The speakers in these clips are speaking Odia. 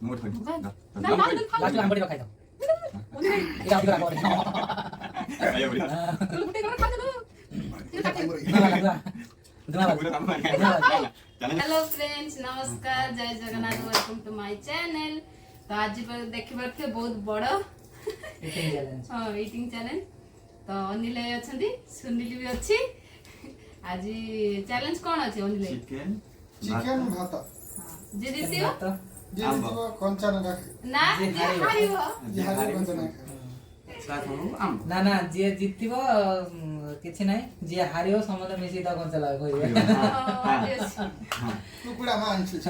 मोट हो ना ना ना लास्ट आंबड़ी खाई दो ये आप करा बोले आयो बड़ी तू बुटे कर खा दे ये काटे हेलो फ्रेंड्स नमस्कार जय Jagannath welcome to my channel. तो आज देखि परथे बहुत बड़ ईटिंग चैलेंज हां ईटिंग चैलेंज। तो अनिल अछंती सुनील भी अछि। आज चैलेंज कोन अछि अनिल? चिकन भात हां जे दिसियो जे दिसियो कंचा न राखे ना जे हारिबो जे हारे कंचा न साथ हो आम ना ना जे जीतिबो किछि नै जे हारियो समले मिसी ता कोन चला कहिबे टुकुडा मा आनछि छ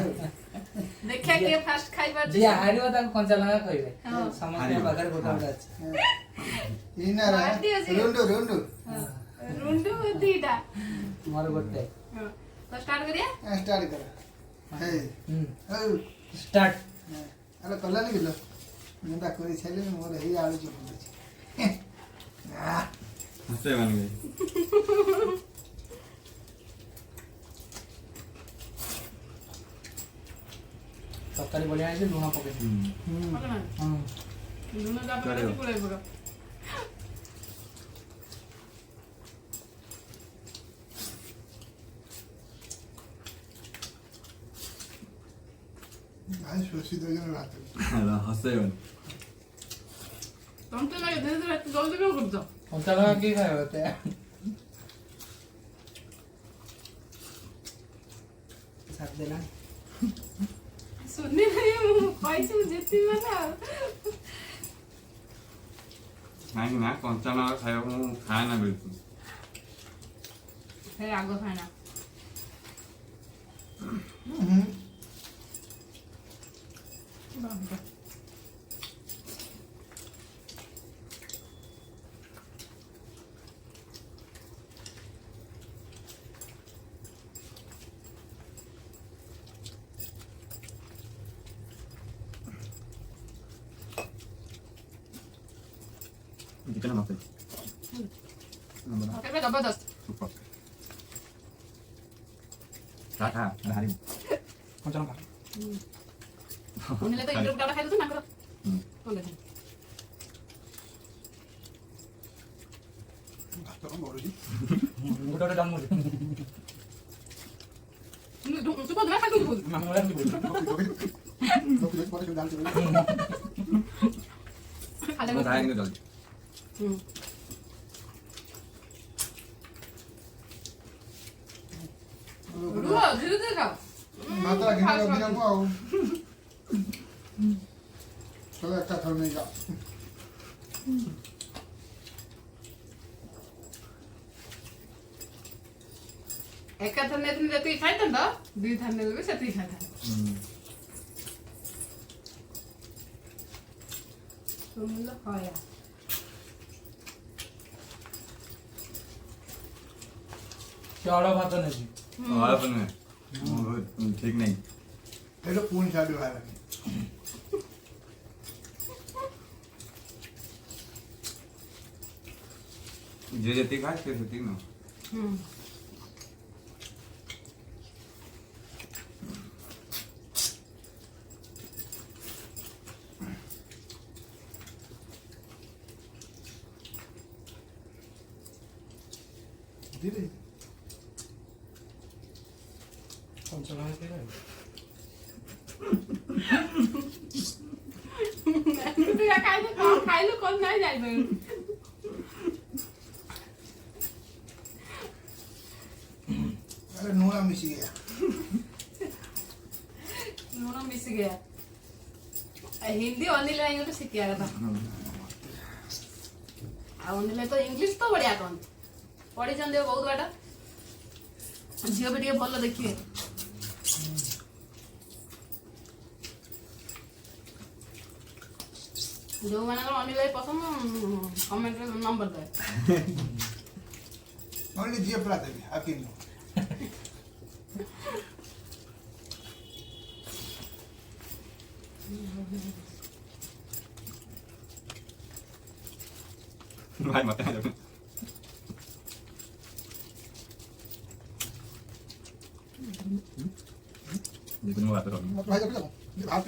देखिया के फर्स्ट खाइबा जे हारियो ता कोन चला कहिबे हां समले बगर गोटा अछि इना रा रुंडो रुंडो रुंडो दीटा मोर गोटे हां तो स्टार्ट करिया स्टार्ट कर हे हो स्टार्ट अरे कल्ला नि गेलो मुंडा करी छले मोर हे आलू चुप अछि हंसते बन गए तरकारी बढ़िया है लूण पके पकना लूण का पकड़ के पुरे पकड़ भाई सोची दो जन रात हंसते बन तुम तो लगे धीरे धीरे जल्दी क्यों करते हो? कौन चला की खाए होते साथ देना सुनने नहीं पैसे जितनी माना नहीं ना कंचा ना खायो मु खाए ना बिल्कुल फिर आगो खाना चिकन मत नंबर ओके जबरदस्त सुपर खा हारी कौन चला उन्हें तो इंटर उठा खाई दो ना करो बोले भात को मोर जी गोटा डाल मुझे तू को ना खाई दो मामला की बोल लोग पर डाल चले खाले वो खाएंगे जल्दी रुआ धीरे धीरे खाओ मात्रा गिना गिना को आउ तो একটা ধরনে যা एक थने तुम जति खाई तंदा दुई थने लगे सती खाता तुम लो खाया चावड़ा भात नहीं और अपन ठीक नहीं এটা কোন ছাড়ি ভাই जे जति खाए से जति ना ধীরে कौन चला है तू या खाई लो कौन नहीं जाई बे अरे नूना मिसी गया नून मिस गया हिंदी अनिल भाई को सिखिया था अनिल तो इंग्लिश तो बढ़िया कौन पढ़ी चंदे बहुत बाटा झील भी टे भल देखिए जो मैंने अनिल भाई पसंद कमेंट में नंबर दे ओनली जी अपना दे आकिन भाई मत है देखो मैं बात कर रहा हूँ भाई जा भात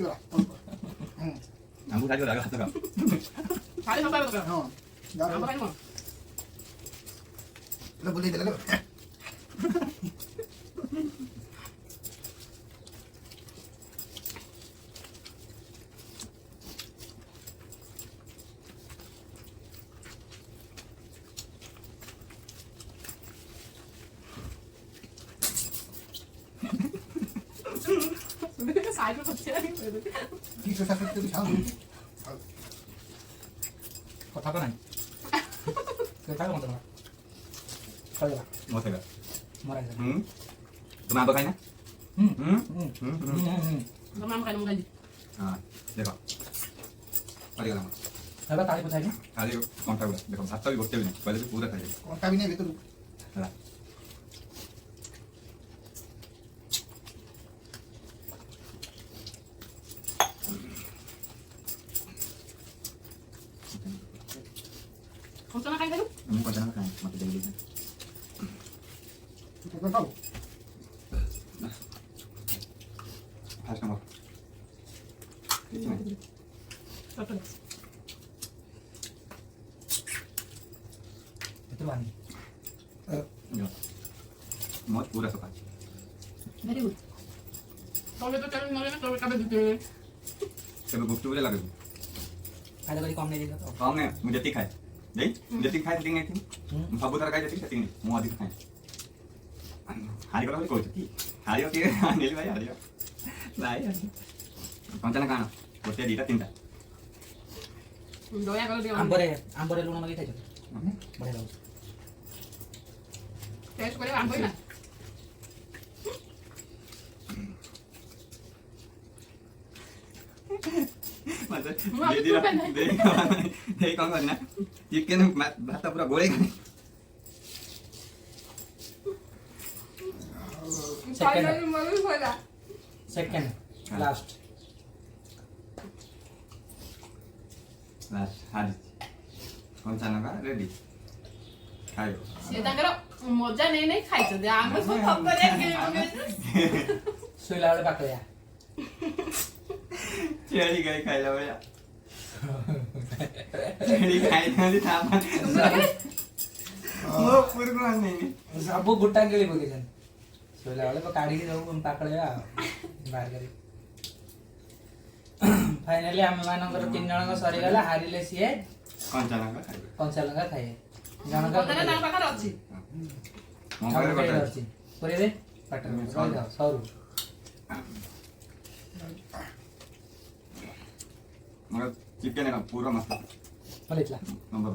ଆମକୁ ଖାଇବ ରାଗ ହାତ ଖାଅ ଖାଲି ସକାଳେ ଦରକାର ହଁ ଆମ୍ବ ଖାଇବ ବୁଲେଇ ଦେଲେ ସାଇକେଲ ପଛେ কি কথা করতে খাও କଥା ତ ନାହିଁ ସେ ଖାଇବ ମତେ ଖାଇବା ମତେ ଖା ମରା ତୁମେ ଆମ୍ବ ଖାଇନା ତମ ଆମ୍ବ ଖାଇଲେ ମୁଁ ଖାଇଲି ହଁ ଦେଖ ସରିଗଲା ଆମର ଖାଇବା କାଳି ପଚାଇନି ଖାଲି କଣ୍ଟା ଗୁଡ଼ା ଦେଖ ଭାତ ବି ଗୋଟେ ବି ନାହିଁ କହିଲେ ପୁରା ଖାଇଦେବି কোনটা বি নেই ভিতর ହେଲା କଞ୍ଚା ନା ଖାଇ ଖାଇଲୁ ମୁଁ କଞ୍ଚା ଲଙ୍କା ଖାଏ ମତେ ଦେଇ ଦେଇଥା তো খাও ଫାଷ୍ଟ ନମ୍ବର କିଛି ନାହିଁ ଭିତରୁ ଆଣି ମୋର ପୁରା ସଫା ଭେରି ଗୁଡ୍ ତମେ ତ ଚାଲୁ ନଲେ ନା ତମେ କାବେ ଦିତେ କେବେ ଗୁପଚୁପରେ ଲାଗିବୁ ଖାଇବା କରି କମ୍ ନେଇଯାଇଛ ତ କମ୍ ନାହିଁ ମୁଁ ଯେତିକି ଖାଏ ଦେଇ ଯେତିକି ଖାଏ ସେତିକି ନେଇଥିବି ମୁଁ ସବୁ ଥର ଖାଏ ଯେତିକି ସେତିକି ନେଇ ମୁଁ ଅଧିକ ଖାଏ ହାରିଗଲା ବୋଲି କହୁଛୁ କି ହାରିବ କିଏ ନେଲି ଭାଇ ହାରିବ ନାଇଁ କଞ୍ଚା ନା କାଣ ଗୋଟେ ଦୁଇଟା ତିନିଟା ଦୟା କର ଟିକେ ଆମ୍ବରେ ଲୁଣ ଲଗେଇ ଖାଇଛ ବଢ଼ିଆ ଲାଗୁଛି ଟେଷ୍ଟ କରିବା ଆମ୍ବ ନା ଦେଇ କ'ଣ କରି ନା ଚିକେନ ଭାତ ପୁରା ଗୋଳେଇ ଖାଇ ସେକେଣ୍ଡ ଲାଷ୍ଟ ହାରିଛି କଞ୍ଚା ଲଙ୍କା ରେଡି ଖାଇବ ସେ ତାଙ୍କର ମଜା ନେଇ ନେଇ ଖାଇଛନ୍ତି ଆମେ ସବୁ ଠକରିଆ ଶୋଇଲା ବେଳେ ପାକଳିଆ ଛେଳି ଗାଈ ଖାଇଲା ଭଳିଆ ଛେଳି ଖାଇଥାନ୍ତି ତାମାନେ ମୋ ଉପରକୁ ଆନେଇନି ସବୁ ଗୋଟା ଗିଳି ପକେଇଛନ୍ତି ଶୋଇଲା ବେଳେ କାଢିକି ସବୁ ପାକଳିଆ ବାହାର କରି ଫାଇନାଲି ଆମ ମାନଙ୍କର 3 ଜଣଙ୍କ ସରିଗଲା ହାରିଲେ ସିଏ କଞ୍ଚା ଲଙ୍କା ଖାଇବେ କଞ୍ଚା ଲଙ୍କା ଖାଇବେ ତାଙ୍କ ପାଖରେ ଅଛି ମୋ ଘରେ ଗୋଟେ ଅଛି ପୁରେଇ ଦେ ପାଟରେ ରହିଯାଅ ସରୁ ମୋର ଚିକେନ ନା ପୁରା ମସ୍ତ ଭଲ ହେଇଥିଲା ନମ୍ବର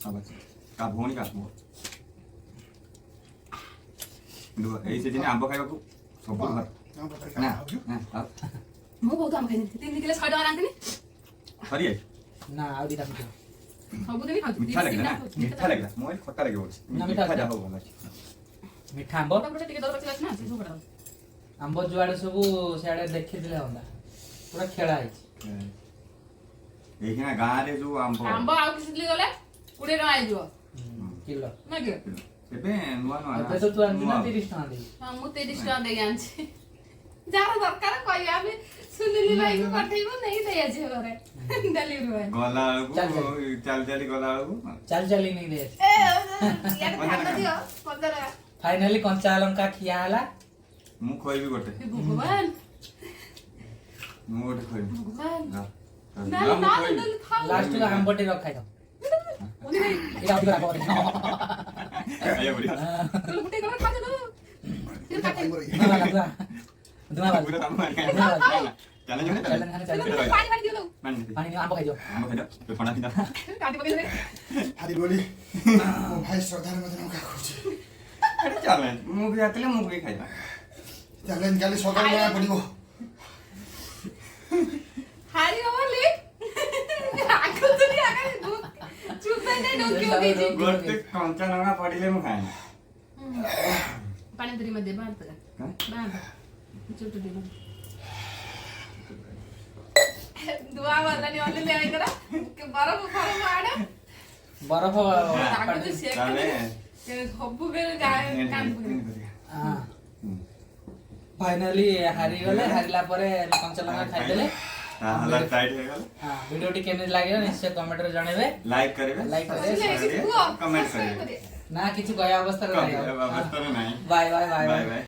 ସବୁ ଅଛି କା ଭଉଣୀ କା ମୋ ଏଇ ସିଜିନେ ଆମ୍ବ ଖାଇବାକୁ ସବୁ ଭଲ ନା ମୁଁ ବହୁତ ଆମ୍ବ ଖାଇନି 3 କିଲୋ 100 ଟଙ୍କା ରାନ୍ଧିନି ସରିଯାଇ ନା ଆଉ ଦିଟା ମିଠା ସବୁଦିନ ଖାଉଛି ମିଠା ଲାଗିଲା ନା ମିଠା ଲାଗିଲା ମୋ ଏଇ ଖଟା ଲାଗିବ ନା, ମିଠା ମିଠା ଯାହା ହଉ ଭଲ ଅଛି ମିଠା ଆମ୍ବ ଟିକେ ଦର ଅଛି ନା ସେ ସବୁ ପଡା ଆମ୍ବ ଯୁଆଡେ ସବୁ ସିଆଡେ ଦେଖିଥିଲେ ହନ୍ତା ପୁରା ଖେଳା ହେଇଛି ଏଇଖିଣା ଗାଁରେ ଯୋଉ ଆମ୍ବ ଆମ୍ବ ଆଉ କିଛି ଦିନ ଗଲେ 20 ଟଙ୍କା ହେଇଯିବ କିଲୋ ନା କି ଏବେ ନୂଆ ନୂଆ ଏବେ ତ ତୁ ଆଣିଛୁ ନା 30 ଟଙ୍କା ଦେଇ ହଁ ମୁଁ 30 ଟଙ୍କା ଦେଇକି ଆଣିଛି ଯାହାର ଦରକାର କହିବା ଆମେ ସୁନିଲି ଭାଇକୁ ପଠେଇବୁ ନେଇକି ଦେଇ ଆସିବ ଘରେ ଡେଲିଭରି ବୟ ଗଲା ବେଳକୁ ଚାଲି ଗଲା ବେଳକୁ ଚାଲି ନେଇ ଦେଇ ଫାଇନାଲି କଞ୍ଚା ଲଙ୍କା ଖିଆ ହେଲା ମୁଁ ଖୋଇବି ଗୋଟେ ଭଗବାନ ମୁଁ ଗୋଟେ ଖୋଇବି ଭଗବାନ ନା ଲାଷ୍ଟ କୁ ଆମ୍ବଟି ରଖାଇ ଦବ ଏଇଟା ଅଧିକ ରାଗ କରିନି। ଆଜ୍ଞା ବଢିଆ ଧୂଆ ବାଲ ପୁରା ତମ ଚ୍ୟାଲେଞ୍ଜ ପାଣି ଆମ୍ବ ଖାଇଦିଅ ଆମ୍ବ ଖାଇଲ ଥଣ୍ଡା ଥିଲା ଆଜି ବୋଲି ମୋ ଭାଇ ଶ୍ରଦ୍ଧାରେ ମୋତେ ନଙ୍କା କରୁଛି ଚ୍ୟାଲେଞ୍ଜ ମୁଁ ବି ଆସିଲେ ମୁଁ ବି ଖାଇବା ଚ୍ୟାଲେଞ୍ଜ କାଲି ସକାଳେ ଜଣା ପଡ଼ିବ ହାରିବ ବୋଲି ଆଗତୁନି ଆଗରେ ଚୁପେ ନେଇ ଡୋକି ଦେଇଛି ଗୋଟେ କଞ୍ଚା ଲଙ୍କା ପଡ଼ିଲେ ମୁଁ ଖାଏ ପାଣି ଧରି ମତେ ବାହାର ତରା ବାହାର ଚୁଟୁ ଦେ दुआ वाला नहीं वाले ले आई करा के बर्फ बर्फ आड़े बर्फ ताकत से के हब्बु बेल गाय कान फाइनली हारी गले हारिला परे कंचा लंगा खाइ देले हां टाइट हो गला हां वीडियो टी केमि लागले निश्चय कमेंट रे जणेबे लाइक करबे लाइक करे कमेंट करबे ना किछु गया अवस्था रे अवस्था नहीं bye bye bye bye bye bye